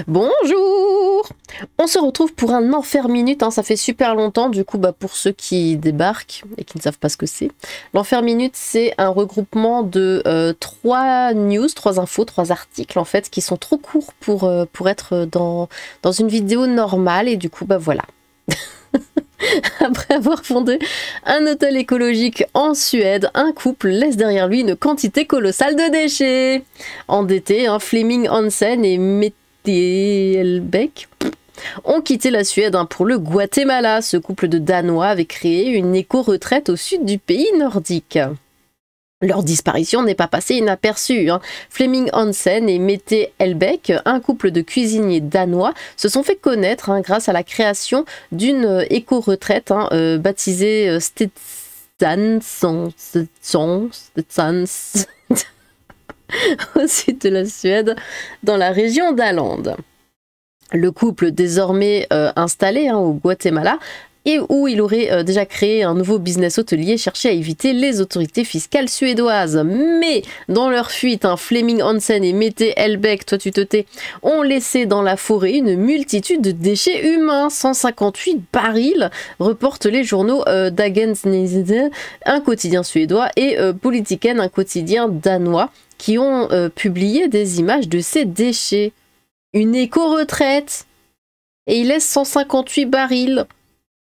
Bonjour! On se retrouve pour un Enfer Minute, hein, ça fait super longtemps, du coup pour ceux qui débarquent et qui ne savent pas ce que c'est. L'Enfer Minute, c'est un regroupement de 3 news, 3 infos, 3 articles en fait, qui sont trop courts pour être dans une vidéo normale, et du coup voilà. Après avoir fondé un hôtel écologique en Suède, un couple laisse derrière lui une quantité colossale de déchets. Endettés, Fleming Hansen et Mette Hellbeck ont quitté la Suède pour le Guatemala. Ce couple de Danois avait créé une éco-retraite au sud du pays nordique. Leur disparition n'est pas passée inaperçue. Fleming Hansen et Mette Hellbeck, un couple de cuisiniers danois, se sont fait connaître grâce à la création d'une éco-retraite baptisée Stetsans au sud de la Suède, dans la région d'Åland. Le couple, désormais installé au Guatemala, et où il aurait déjà créé un nouveau business hôtelier, cherchait à éviter les autorités fiscales suédoises. Mais dans leur fuite, Fleming Hansen et Mette Hellbeck, toi tu te tais, ont laissé dans la forêt une multitude de déchets humains. 158 barils, reportent les journaux Dagens Nyheter, un quotidien suédois, et Politiken, un quotidien danois, qui ont publié des images de ces déchets. Une éco-retraite, et ils laissent 158 barils.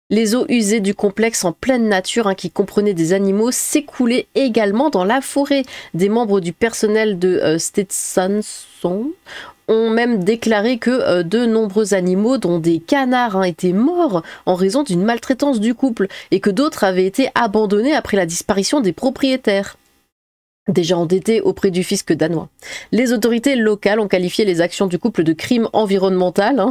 Les eaux usées du complexe en pleine nature, qui comprenaient des animaux, s'écoulaient également dans la forêt. Des membres du personnel de Stetsans ont même déclaré que de nombreux animaux, dont des canards, étaient morts en raison d'une maltraitance du couple, et que d'autres avaient été abandonnés après la disparition des propriétaires, déjà endettés auprès du fisc danois. Les autorités locales ont qualifié les actions du couple de crime environnemental.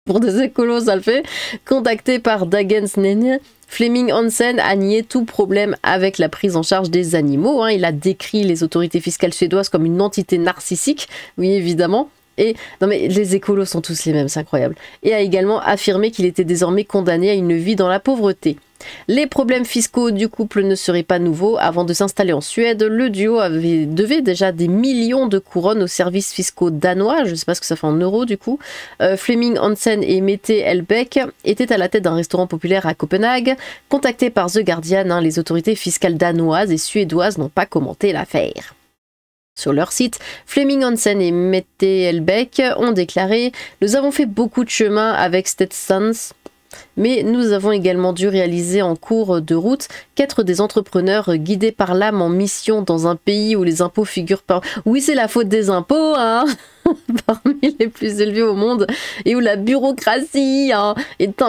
Pour des écolos, ça le fait. Contacté par Dagens Nyheter, Fleming Hansen a nié tout problème avec la prise en charge des animaux. Il a décrit les autorités fiscales suédoises comme une entité narcissique, oui évidemment. Et non mais les écolos sont tous les mêmes, c'est incroyable. Et a également affirmé qu'il était désormais condamné à une vie dans la pauvreté. Les problèmes fiscaux du couple ne seraient pas nouveaux. Avant de s'installer en Suède, le duo devait déjà des millions de couronnes aux services fiscaux danois. Je ne sais pas ce que ça fait en euros du coup. Fleming Hansen et Mette Hellbeck étaient à la tête d'un restaurant populaire à Copenhague. Contactés par The Guardian, les autorités fiscales danoises et suédoises n'ont pas commenté l'affaire. Sur leur site, Fleming Hansen et Mette Hellbeck ont déclaré « Nous avons fait beaucoup de chemin avec Stetsans, mais nous avons également dû réaliser en cours de route qu'être des entrepreneurs guidés par l'âme en mission dans un pays où les impôts figurent par... Oui, c'est la faute des impôts, parmi les plus élevés au monde, et où la bureaucratie est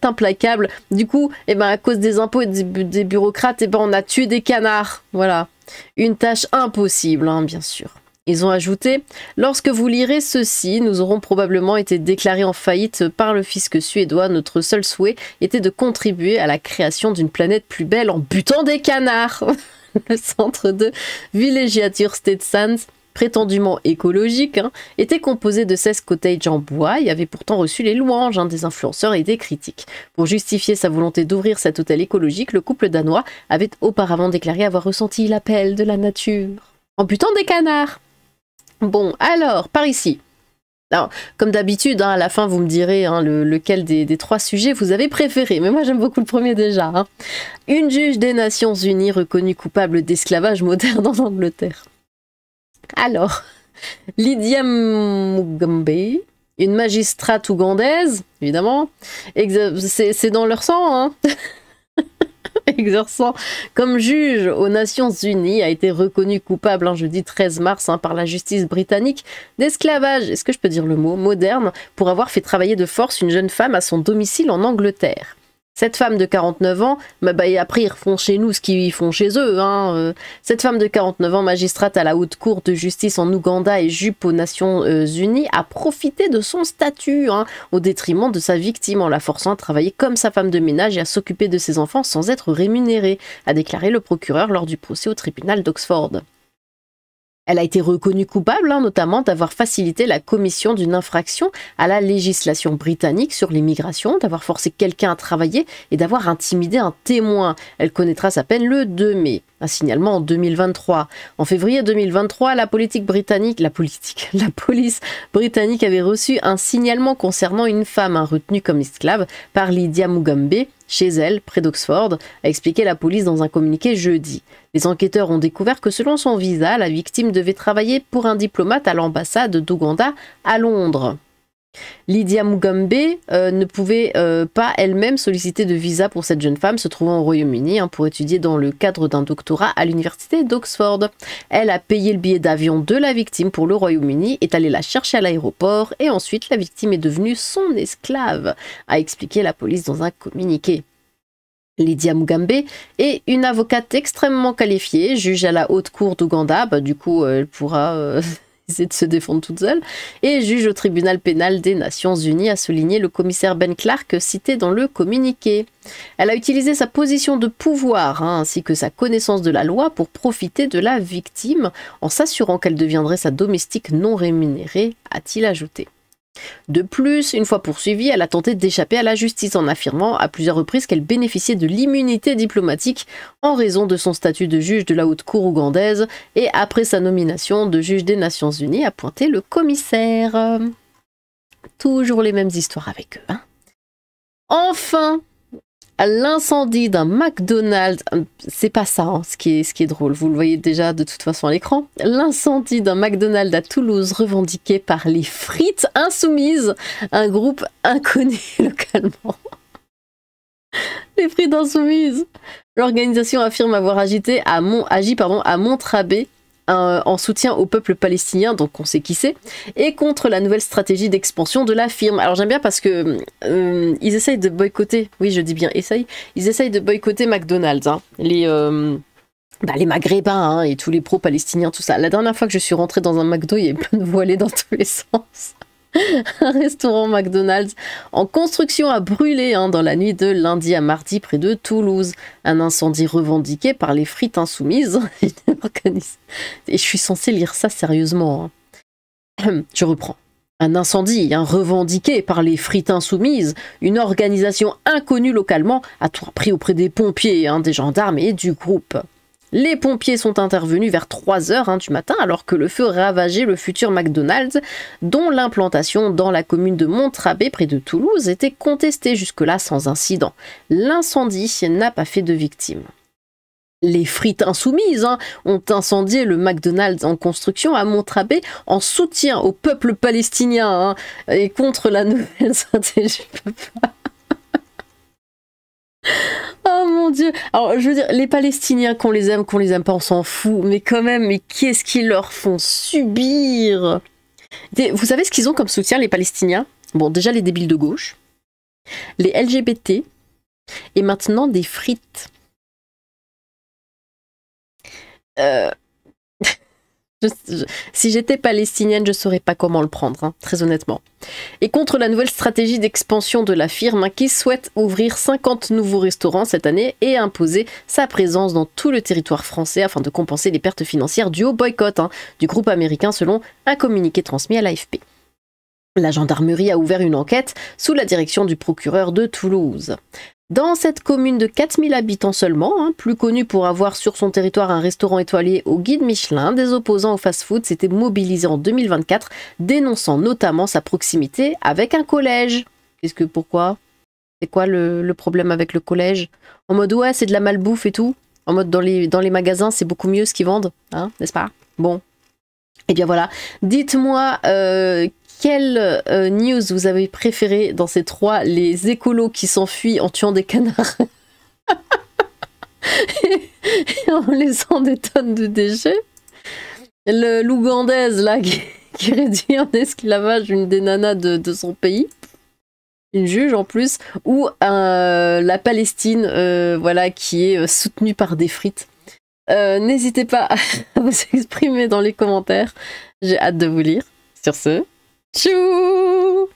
implacable. Du coup, à cause des impôts et des bureaucrates, on a tué des canards. Voilà. Une tâche impossible, bien sûr. Ils ont ajouté « Lorsque vous lirez ceci, nous aurons probablement été déclarés en faillite par le fisc suédois. Notre seul souhait était de contribuer à la création d'une planète plus belle en butant des canards. » Le centre de villégiature Stetsans, prétendument écologique, était composé de 16 cottages en bois et avait pourtant reçu les louanges des influenceurs et des critiques. Pour justifier sa volonté d'ouvrir cet hôtel écologique, le couple danois avait auparavant déclaré avoir ressenti l'appel de la nature en butant des canards. Bon, alors, par ici. Alors, comme d'habitude, à la fin, vous me direz lequel des 3 sujets vous avez préféré. Mais moi, j'aime beaucoup le premier déjà. Une juge des Nations Unies reconnue coupable d'esclavage moderne en Angleterre. Alors, Lydia Mugambe, une magistrate ougandaise, évidemment. C'est dans leur sang, exerçant comme juge aux Nations Unies, a été reconnu coupable jeudi 13 mars par la justice britannique d'esclavage, est-ce que je peux dire le mot, moderne, pour avoir fait travailler de force une jeune femme à son domicile en Angleterre. Cette femme de 49 ans, après ils refont chez nous ce qu'ils font chez eux. Cette femme de 49 ans, magistrate à la haute cour de justice en Ouganda et jupe aux Nations Unies, a profité de son statut au détriment de sa victime en la forçant à travailler comme sa femme de ménage et à s'occuper de ses enfants sans être rémunérée, a déclaré le procureur lors du procès au tribunal d'Oxford. Elle a été reconnue coupable, hein, notamment d'avoir facilité la commission d'une infraction à la législation britannique sur l'immigration, d'avoir forcé quelqu'un à travailler et d'avoir intimidé un témoin. Elle connaîtra sa peine le 2 mai. Un signalement en 2023. En février 2023, la police britannique avait reçu un signalement concernant une femme retenue comme esclave par Lydia Mugambe, chez elle, près d'Oxford, a expliqué la police dans un communiqué jeudi. Les enquêteurs ont découvert que selon son visa, la victime devait travailler pour un diplomate à l'ambassade d'Ouganda à Londres. Lydia Mugambe ne pouvait pas elle-même solliciter de visa pour cette jeune femme se trouvant au Royaume-Uni pour étudier dans le cadre d'un doctorat à l'université d'Oxford. Elle a payé le billet d'avion de la victime pour le Royaume-Uni, est allée la chercher à l'aéroport et ensuite la victime est devenue son esclave, a expliqué la police dans un communiqué. Lydia Mugambe est une avocate extrêmement qualifiée, juge à la haute cour d'Ouganda, du coup elle pourra essayer de se défendre toute seule, et juge au tribunal pénal des Nations Unies, a souligné le commissaire Ben Clark cité dans le communiqué. Elle a utilisé sa position de pouvoir ainsi que sa connaissance de la loi pour profiter de la victime en s'assurant qu'elle deviendrait sa domestique non rémunérée, a-t-il ajouté. De plus, une fois poursuivie, elle a tenté d'échapper à la justice en affirmant à plusieurs reprises qu'elle bénéficiait de l'immunité diplomatique en raison de son statut de juge de la haute cour ougandaise et après sa nomination de juge des Nations Unies, a pointé le commissaire. Toujours les mêmes histoires avec eux. Enfin, l'incendie d'un McDonald's, c'est pas ça ce qui est drôle, vous le voyez déjà de toute façon à l'écran. L'incendie d'un McDonald's à Toulouse revendiqué par les Frites Insoumises, un groupe inconnu localement. Les Frites Insoumises. L'organisation affirme avoir agi à Montrabé en soutien au peuple palestinien, donc on sait qui c'est, et contre la nouvelle stratégie d'expansion de la firme. Alors j'aime bien parce que ils essayent de boycotter, oui je dis bien essayent, ils essayent de boycotter McDonald's, les Maghrébins et tous les pro-palestiniens, tout ça. La dernière fois que je suis rentrée dans un McDo, il y avait plein de voilés dans tous les sens. Un restaurant McDonald's en construction a brûlé dans la nuit de lundi à mardi près de Toulouse. Un incendie revendiqué par les Frites Insoumises. Et je suis censée lire ça sérieusement. Je reprends. Un incendie revendiqué par les Frites Insoumises, une organisation inconnue localement, a tout pris auprès des pompiers, des gendarmes et du groupe. Les pompiers sont intervenus vers 3 heures du matin alors que le feu ravageait le futur McDonald's dont l'implantation dans la commune de Montrabé près de Toulouse était contestée jusque-là sans incident. L'incendie n'a pas fait de victimes. Les Frites Insoumises ont incendié le McDonald's en construction à Montrabé en soutien au peuple palestinien et contre la nouvelle stratégie. Oh mon Dieu. Alors je veux dire, les Palestiniens, qu'on les aime pas, on s'en fout. Mais quand même, mais qu'est-ce qu'ils leur font subir? Vous savez ce qu'ils ont comme soutien, les Palestiniens? Bon, déjà les débiles de gauche, les LGBT, et maintenant des frites. Si j'étais palestinienne, je saurais pas comment le prendre, très honnêtement. Et contre la nouvelle stratégie d'expansion de la firme qui souhaite ouvrir 50 nouveaux restaurants cette année et imposer sa présence dans tout le territoire français afin de compenser les pertes financières dues au boycott du groupe américain selon un communiqué transmis à l'AFP. La gendarmerie a ouvert une enquête sous la direction du procureur de Toulouse. Dans cette commune de 4000 habitants seulement, plus connue pour avoir sur son territoire un restaurant étoilé au guide Michelin, des opposants au fast-food s'étaient mobilisés en 2024, dénonçant notamment sa proximité avec un collège. Pourquoi? C'est quoi le problème avec le collège? En mode ouais, c'est de la malbouffe et tout. En mode dans les magasins, c'est beaucoup mieux ce qu'ils vendent, n'est-ce pas? Bon. Et bien voilà. Dites-moi quelle news vous avez préférée dans ces trois? Les écolos qui s'enfuient en tuant des canards et en laissant des tonnes de déchets. L'Ougandaise là qui réduit en esclavage une des nanas de son pays. Une juge en plus. Ou la Palestine qui est soutenue par des frites. N'hésitez pas à vous exprimer dans les commentaires. J'ai hâte de vous lire. Sur ce, tchou!